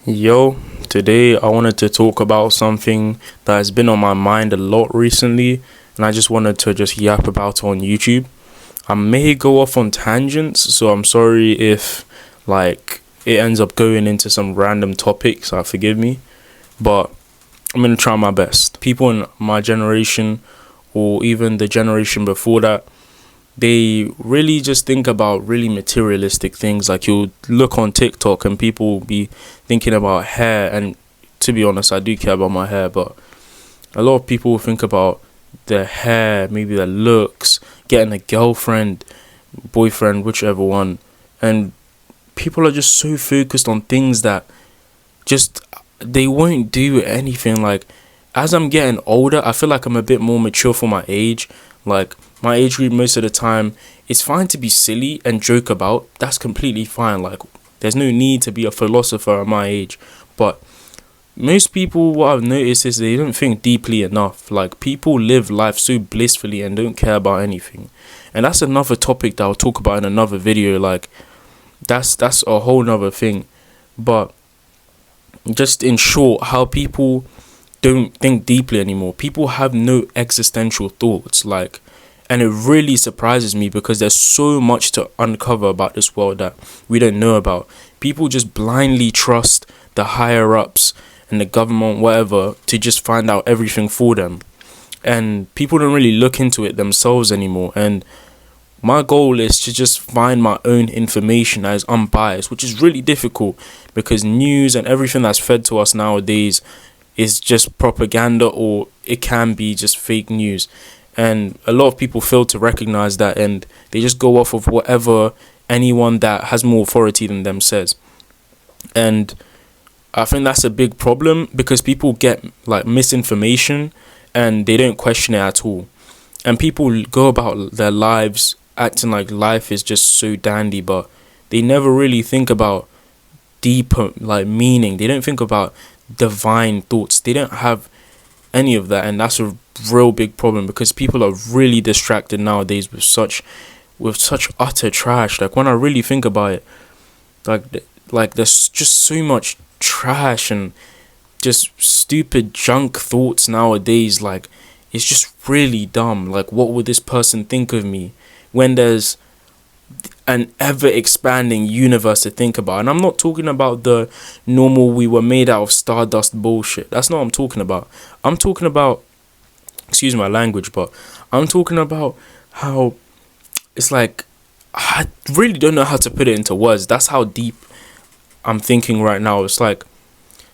Yo, today I wanted to talk about something that has been on my mind a lot recently, and I just wanted to just yap about on YouTube. I may go off on tangents, so I'm sorry if it ends up going into some random topics, forgive me, but I'm gonna try my best. People in my generation or even the generation before that, they really just think about really materialistic things. Like, you'll look on TikTok and people will be thinking about hair, and to be honest, I do care about my hair, but a lot of people think about their hair, maybe their looks, getting a girlfriend, boyfriend, whichever one, and people are just so focused on things that just they won't do anything. Like, as I'm getting older, I feel like I'm a bit more mature for my age. Like, my age group, most of the time, it's fine to be silly and joke about. That's completely fine. Like, there's no need to be a philosopher at my age. But most people, what I've noticed is they don't think deeply enough. Like, people live life so blissfully and don't care about anything. And that's another topic that I'll talk about in another video. Like, that's a whole nother thing. But just in short, how people don't think deeply anymore. People have no existential thoughts. Like, and it really surprises me because there's so much to uncover about this world that we don't know about. People just blindly trust the higher ups and the government, whatever, to just find out everything for them. And people don't really look into it themselves anymore. And my goal is to just find my own information that is unbiased, which is really difficult because news and everything that's fed to us nowadays is just propaganda, or it can be just fake news. And a lot of people fail to recognize that, and they just go off of whatever anyone that has more authority than them says. And I think that's a big problem because people get like misinformation and they don't question it at all. And people go about their lives acting like life is just so dandy, but they never really think about deeper like meaning. They don't think about divine thoughts. They don't have any of that, and that's a real big problem because people are really distracted nowadays with such utter trash. Like, when I really think about it, like there's just so much trash and just stupid junk thoughts nowadays. Like, it's just really dumb. Like, what would this person think of me when there's an ever expanding universe to think about? And I'm not talking about the normal we were made out of stardust bullshit. That's not what I'm talking about. I'm talking about, excuse my language, but I'm talking about how it's like, I really don't know how to put it into words. That's how deep I'm thinking right now. It's like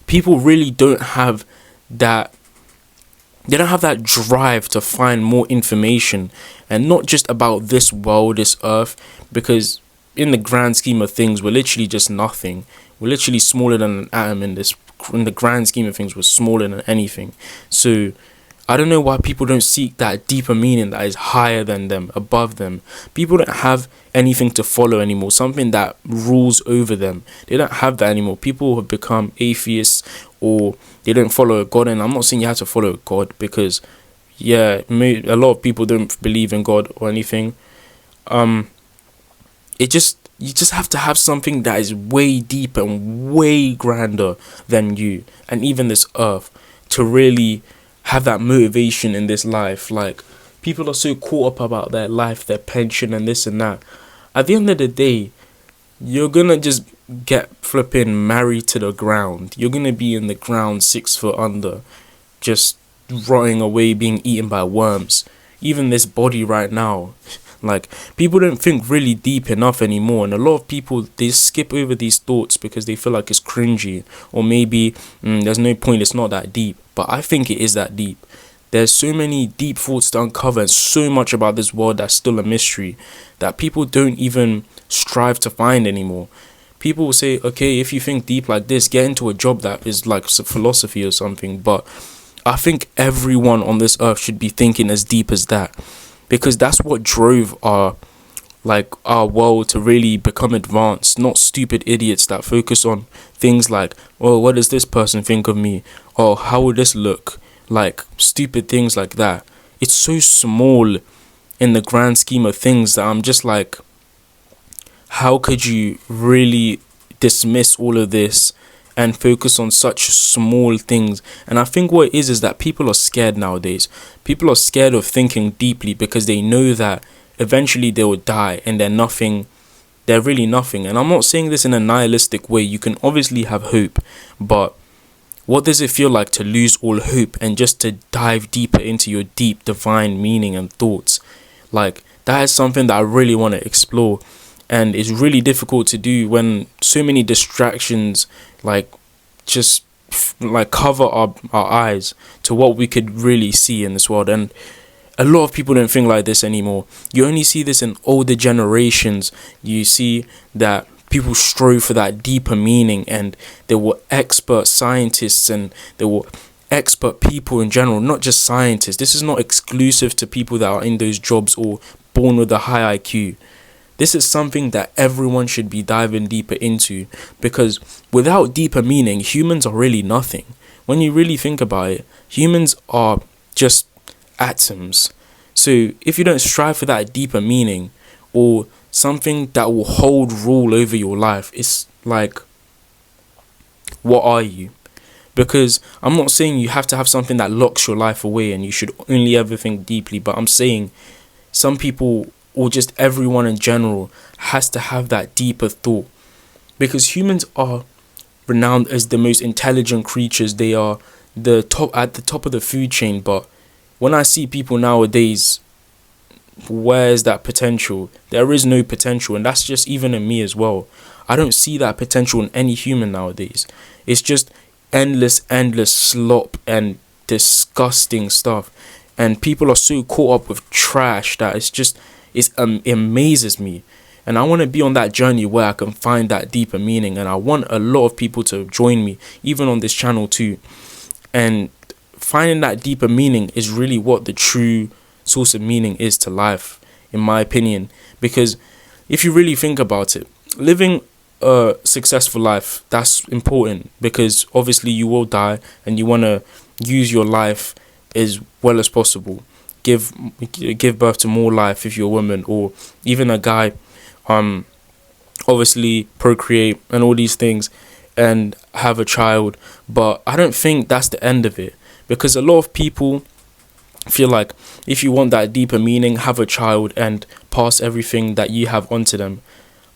people really don't have that. They don't have that drive to find more information, and not just about this world, this earth, because in the grand scheme of things, we're literally just nothing. We're literally smaller than an atom in the grand scheme of things, we're smaller than anything. So I don't know why people don't seek that deeper meaning that is higher than them, above them. People don't have anything to follow anymore, something that rules over them. They don't have that anymore. People have become atheists, or they don't follow a God. And I'm not saying you have to follow a God, because a lot of people don't believe in God or anything. You just have to have something that is way deeper and way grander than you and even this earth to really have that motivation in this life. Like, people are so caught up about their life, their pension and this and that. At the end of the day, you're gonna just get flipping married to the ground. You're gonna be in the ground 6 foot under, just rotting away, being eaten by worms. Even this body right now. Like, people don't think really deep enough anymore, and a lot of people, they skip over these thoughts because they feel like it's cringy, or maybe there's no point, it's not that deep. But I think it is that deep. There's so many deep thoughts to uncover, and so much about this world that's still a mystery that people don't even strive to find anymore. People will say, okay, if you think deep like this, get into a job that is like philosophy or something. But I think everyone on this earth should be thinking as deep as that, because that's what drove our world to really become advanced. Not stupid idiots that focus on things like, oh, what does this person think of me? Oh, how would this look? Like, stupid things like that. It's so small in the grand scheme of things that I'm just like, how could you really dismiss all of this and focus on such small things. And I think what it is that people are scared nowadays. People are scared of thinking deeply because they know that eventually they will die and they're really nothing. And I'm not saying this in a nihilistic way. You can obviously have hope, but what does it feel like to lose all hope and just to dive deeper into your deep divine meaning and thoughts? Like, that is something that I really want to explore, and it's really difficult to do when so many distractions like just like cover our eyes to what we could really see in this world. And a lot of people don't think like this anymore. You only see this in older generations. You see that people strove for that deeper meaning, and there were expert scientists and there were expert people in general, not just scientists. This is not exclusive to people that are in those jobs or born with a high IQ. This is something that everyone should be diving deeper into, because without deeper meaning, humans are really nothing. When you really think about it, humans are just atoms. So if you don't strive for that deeper meaning or something that will hold rule over your life, it's like, what are you? Because I'm not saying you have to have something that locks your life away and you should only ever think deeply, but I'm saying some people, or just everyone in general, has to have that deeper thought, because humans are renowned as the most intelligent creatures. They are at the top of the food chain, but when I see people nowadays, where's that potential? There is no potential, and that's just even in me as well. I don't see that potential in any human nowadays. It's just endless slop and disgusting stuff, and people are so caught up with trash that it amazes me. And I want to be on that journey where I can find that deeper meaning, and I want a lot of people to join me, even on this channel too. And finding that deeper meaning is really what the true source of meaning is to life, in my opinion. Because if you really think about it, living a successful life, that's important, because obviously you will die and you want to use your life as well as possible. Give birth to more life if you're a woman, or even a guy. Obviously procreate and all these things and have a child. But I don't think that's the end of it, because a lot of people feel like if you want that deeper meaning, have a child and pass everything that you have onto them.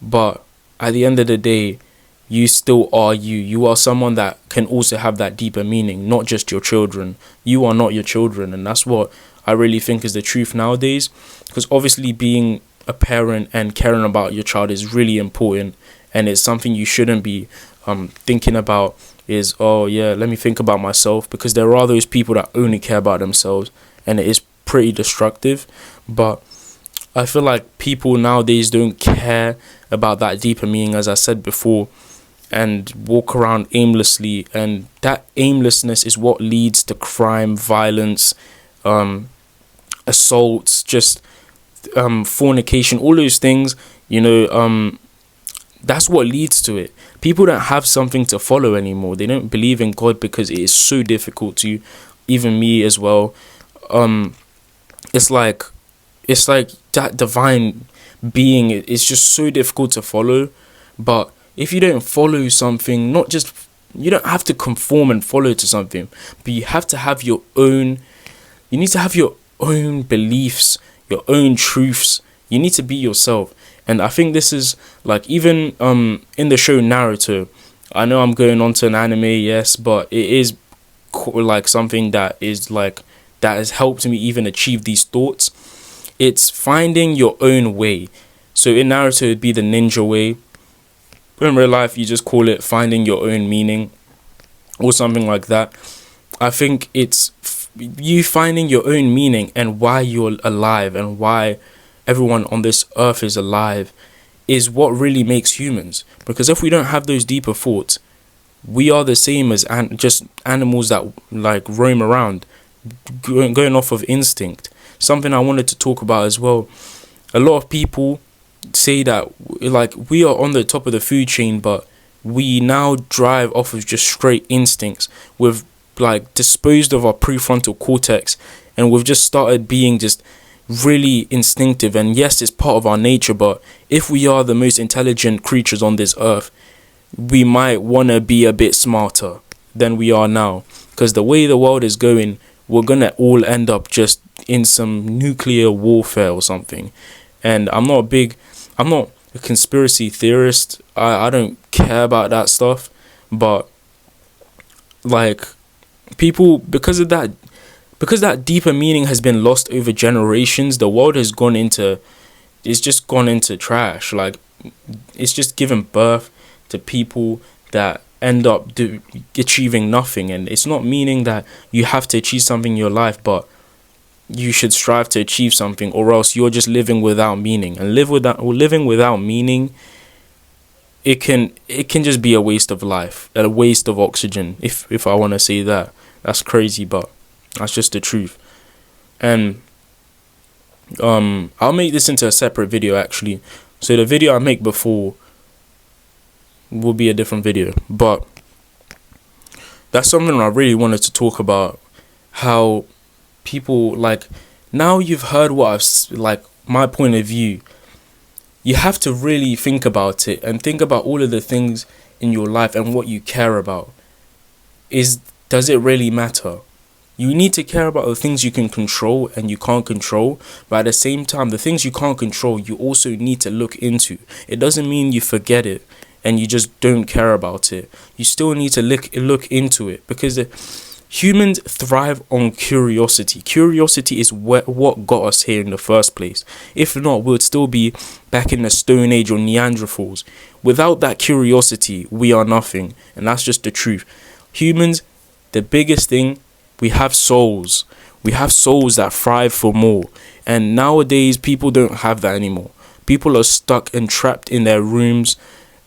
But at the end of the day, you still are you. You are someone that can also have that deeper meaning, not just your children. You are not your children, and that's what I really think is the truth nowadays. Because obviously being a parent and caring about your child is really important, and it's something you shouldn't be thinking about is, oh yeah, let me think about myself, because there are those people that only care about themselves, and it is pretty destructive. But I feel like people nowadays don't care about that deeper meaning, as I said before, and walk around aimlessly, and that aimlessness is what leads to crime, violence, assaults, just fornication, all those things, that's what leads to it. People don't have something to follow anymore. They don't believe in God because it is so difficult to, even me as well. It's like that divine being is just so difficult to follow. But if you don't follow something, you don't have to conform and follow to something, but you have to have your own. You need to have your own beliefs, your own truths. You need to be yourself. And I think this is like, even in the show Naruto, I know I'm going on to an anime, yes, but it is like something that has helped me even achieve these thoughts. It's finding your own way. So in Naruto, it'd be the ninja way. In real life, you just call it finding your own meaning or something like that. I think it's you finding your own meaning and why you're alive and why everyone on this earth is alive is what really makes humans. Because if we don't have those deeper thoughts, we are the same as just animals that like roam around, going off of instinct. Something I wanted to talk about as well. A lot of people say that like we are on the top of the food chain, but we now drive off of just straight instincts. We've like disposed of our prefrontal cortex, and we've just started being just really instinctive. And yes, it's part of our nature, but if we are the most intelligent creatures on this earth, we might want to be a bit smarter than we are now, because the way the world is going, we're gonna all end up just in some nuclear warfare or something. And I'm not a conspiracy theorist. I don't care about that stuff, but like, people, because that deeper meaning has been lost over generations, the world has gone into, it's just gone into trash. Like, it's just given birth to people that end up achieving nothing. And it's not meaning that you have to achieve something in your life, but you should strive to achieve something, or else you're just living without meaning. And living without meaning, it can just be a waste of life, a waste of oxygen, if I want to say that. That's crazy, but that's just the truth. And I'll make this into a separate video, actually. So the video I make before will be a different video, but that's something I really wanted to talk about. How people, like, now you've heard my point of view, you have to really think about it and think about all of the things in your life and what you care about. Does it really matter? You need to care about the things you can control and you can't control, but at the same time, the things you can't control, you also need to look into. It doesn't mean you forget it and you just don't care about it. You still need to look into it, because humans thrive on curiosity. Curiosity is what got us here in the first place. If not, we'd still be back in the Stone Age or Neanderthals. Without that curiosity, we are nothing, and that's just the truth. Humans, the biggest thing, we have souls. We have souls that thrive for more. And nowadays, people don't have that anymore. People are stuck and trapped in their rooms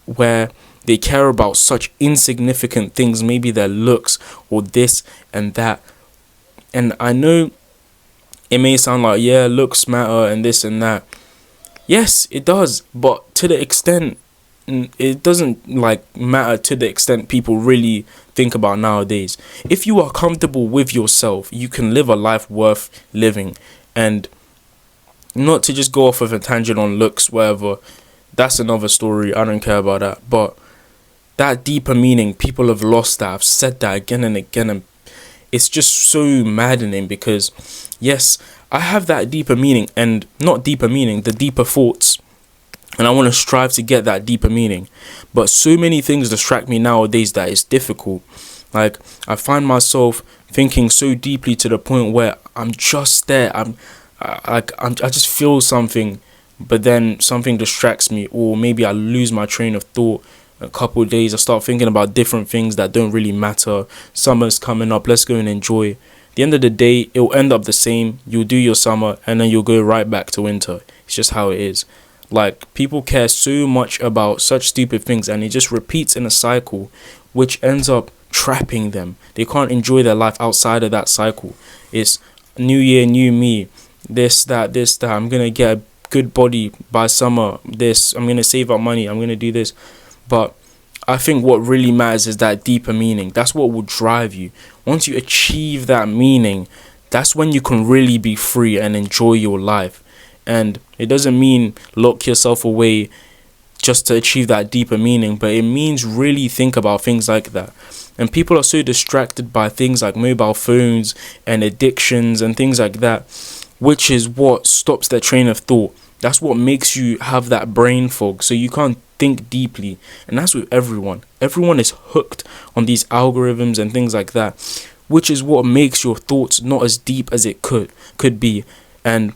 where they care about such insignificant things, maybe their looks or this and that. And I know it may sound like, yeah, looks matter and this and that. Yes, it does. But to the extent, it doesn't matter to the extent people really think about nowadays. If you are comfortable with yourself, you can live a life worth living. And not to just go off of a tangent on looks, whatever, that's another story. I don't care about that. But that deeper meaning, people have lost that. I've said that again and again, and it's just so maddening, because yes, I have that deeper meaning, and not deeper meaning, the deeper thoughts, and I want to strive to get that deeper meaning. But so many things distract me nowadays that it's difficult. Like, I find myself thinking so deeply to the point where I'm just there. I just feel something, but then something distracts me, or maybe I lose my train of thought. A couple of days, I start thinking about different things that don't really matter. Summer's coming up, let's go and enjoy. At the end of the day, it'll end up the same. You'll do your summer and then you'll go right back to winter. It's just how it is. Like, people care so much about such stupid things, and it just repeats in a cycle, which ends up trapping them. They can't enjoy their life outside of that cycle. It's new year, new me, this, that, I'm gonna get a good body by summer, this, I'm gonna save up money, I'm gonna do this. But I think what really matters is that deeper meaning. That's what will drive you. Once you achieve that meaning, that's when you can really be free and enjoy your life. And it doesn't mean lock yourself away just to achieve that deeper meaning, but it means really think about things like that. And people are so distracted by things like mobile phones and addictions and things like that, which is what stops their train of thought. That's what makes you have that brain fog, so you can't think deeply. And that's with everyone. Everyone is hooked on these algorithms and things like that, which is what makes your thoughts not as deep as it could be. And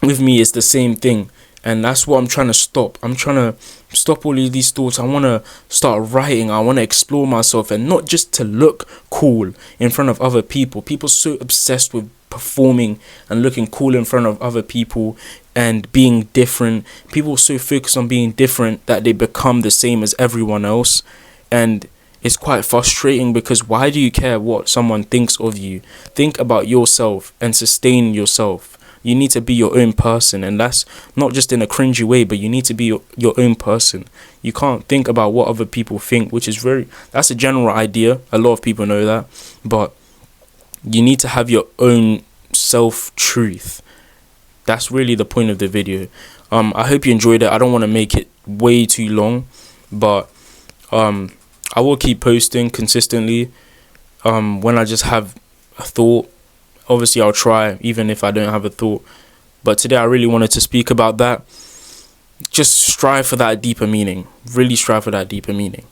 with me, it's the same thing. And that's what I'm trying to stop. I'm trying to stop all of these thoughts. I want to start writing. I want to explore myself, and not just to look cool in front of other people. People are so obsessed with performing and looking cool in front of other people and being different. People are so focused on being different that they become the same as everyone else. And it's quite frustrating, because why do you care what someone thinks of you? Think about yourself and sustain yourself. You need to be your own person, and that's not just in a cringy way, but you need to be your own person. You can't think about what other people think, which is that's a general idea. A lot of people know that, but you need to have your own self-truth. That's really the point of the video. I hope you enjoyed it. I don't want to make it way too long, but I will keep posting consistently. When I just have a thought, obviously I'll try even if I don't have a thought. But today I really wanted to speak about that. Just strive for that deeper meaning. Really strive for that deeper meaning.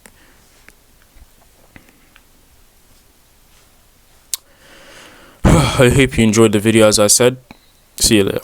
I hope you enjoyed the video. As I said, see you later.